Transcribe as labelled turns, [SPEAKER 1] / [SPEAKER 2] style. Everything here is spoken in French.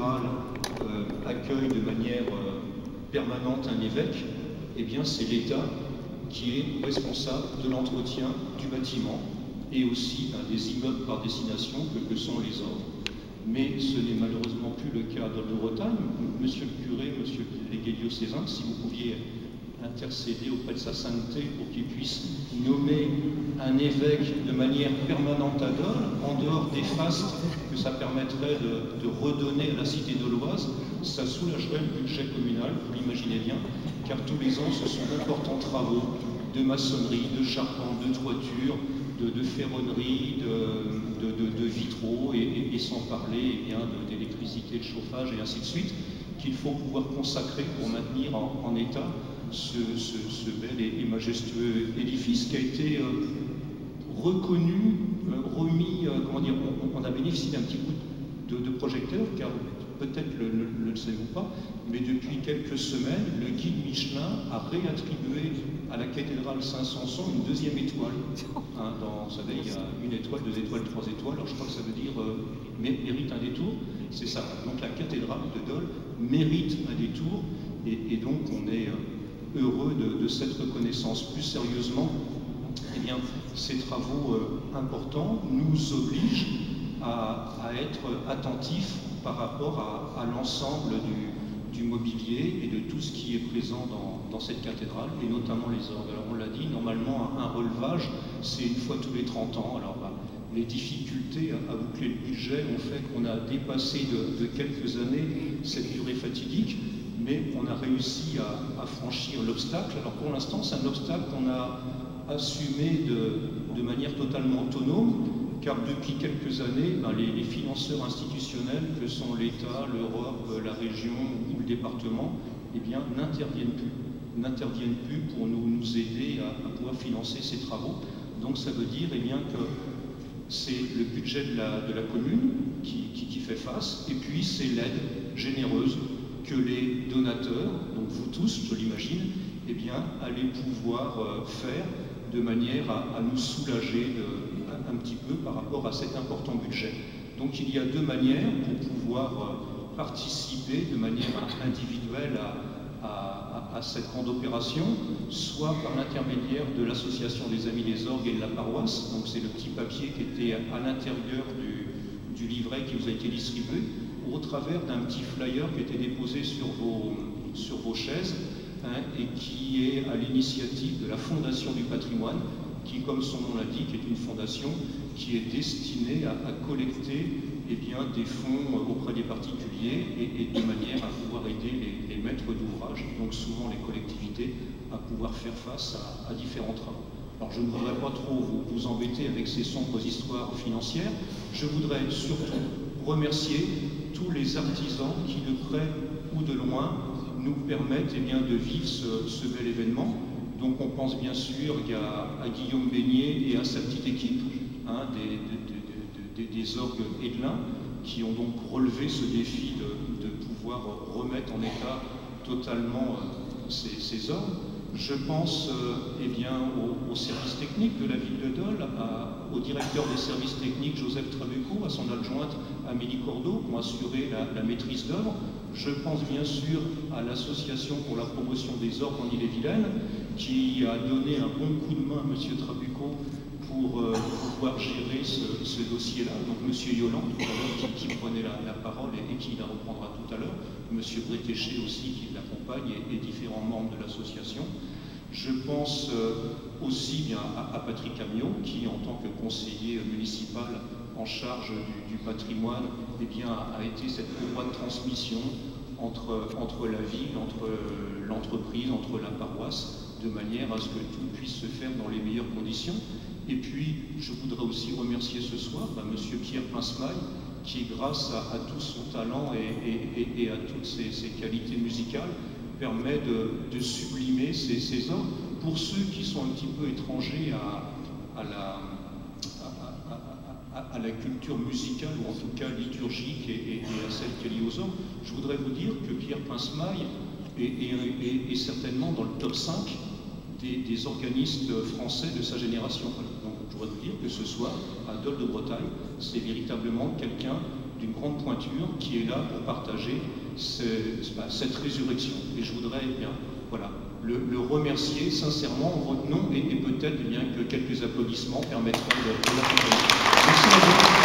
[SPEAKER 1] cathédrale accueille de manière permanente un évêque, eh bien c'est l'État qui est responsable de l'entretien du bâtiment et aussi des immeubles par destination que sont les ordres. Mais ce n'est malheureusement plus le cas dans le Bretagne. Monsieur le curé, monsieur le délégué diocésain, si vous pouviez intercéder auprès de sa sainteté pour qu'il puisse nommer un évêque de manière permanente à Dole, en dehors des fastes que ça permettrait de redonner à la cité doloise, ça soulagerait le budget communal, vous l'imaginez bien, car tous les ans ce sont d'importants travaux de maçonnerie, de charpente, de toiture, de ferronnerie, de vitraux, et sans parler d'électricité, de chauffage et ainsi de suite, qu'il faut pouvoir consacrer pour maintenir en état ce bel et majestueux édifice qui a été reconnu, remis, comment dire, on a bénéficié d'un petit coup de projecteur, car peut-être ne le savez-vous pas, mais depuis quelques semaines, le guide Michelin a réattribué à la cathédrale Saint-Sanson une deuxième étoile. Vous savez, il y a une étoile, 2 étoiles, 3 étoiles, alors je crois que ça veut dire mérite un détour, c'est ça. Donc la cathédrale de Dole mérite un détour, et donc on est heureux de cette reconnaissance. Plus sérieusement, eh bien, ces travaux importants nous obligent à être attentifs par rapport à l'ensemble du mobilier et de tout ce qui est présent dans cette cathédrale, et notamment les orgues. Alors on l'a dit, normalement un relevage, c'est une fois tous les 30 ans. Alors les difficultés à boucler le budget ont fait qu'on a dépassé de quelques années cette durée fatidique, mais on a réussi à franchir l'obstacle. Alors pour l'instant, c'est un obstacle qu'on a assumé de manière totalement autonome, car depuis quelques années, les financeurs institutionnels que sont l'État, l'Europe, la région ou le département, eh bien, n'interviennent plus pour nous aider à pouvoir financer ces travaux. Donc ça veut dire, eh bien, que c'est le budget de la commune qui fait face, et puis c'est l'aide généreuse que les donateurs, donc vous tous, je l'imagine, eh bien, allez pouvoir faire de manière à nous soulager un petit peu par rapport à cet important budget. Donc il y a deux manières pour pouvoir participer de manière individuelle à cette grande opération, soit par l'intermédiaire de l'association des Amis des Orgues et de la paroisse, donc c'est le petit papier qui était à l'intérieur du livret qui vous a été distribué, ou au travers d'un petit flyer qui était déposé sur vos chaises, et qui est à l'initiative de la Fondation du patrimoine, qui, comme son nom l'indique, est une fondation qui est destinée à collecter des fonds auprès des particuliers et de manière à pouvoir aider les maîtres d'ouvrage, donc souvent les collectivités, à pouvoir faire face à différents travaux. Alors je ne voudrais pas trop vous embêter avec ces sombres histoires financières. Je voudrais surtout remercier tous les artisans qui, de près ou de loin, nous permettent de vivre ce bel événement. Donc on pense bien sûr à Guillaume Beignet et à sa petite équipe, des orgues Hédelin, qui ont donc relevé ce défi de pouvoir remettre en état totalement ces orgues. Je pense au service technique de la ville de Dole, au directeur des services techniques Joseph Trabucco, à son adjointe Amélie Cordeau, qui ont assuré la maîtrise d'œuvre. Je pense bien sûr à l'association pour la promotion des orgues en Ille-et-Vilaine, qui a donné un bon coup de main à M. Trabucco pour pouvoir gérer ce dossier-là. Donc M. Yolande, tout à l'heure, qui prenait la parole et qui la reprendra tout à l'heure, M. Bretéché aussi qui l'accompagne et différents membres de l'association. Je pense aussi à Patrick Amiot, qui en tant que conseiller municipal en charge du patrimoine, a été cette courroie de transmission entre la ville, entre l'entreprise, entre la paroisse, de manière à ce que tout puisse se faire dans les meilleures conditions. Et puis, je voudrais aussi remercier ce soir M. Pierre Pincemaille, qui, grâce à tout son talent et à toutes ses qualités musicales, permet de sublimer ces œuvres. Pour ceux qui sont un petit peu étrangers à la culture musicale, ou en tout cas liturgique, et à celle qui est liée aux orgues, je voudrais vous dire que Pierre Pincemaille est certainement dans le top 5 des organistes français de sa génération. Donc je voudrais vous dire que ce soir, à Dole de Bretagne, c'est véritablement quelqu'un d'une grande pointure qui est là pour partager cette résurrection. Et je voudrais voilà, le remercier sincèrement en votre nom et peut-être que quelques applaudissements permettront de l'accompagner. Merci à vous.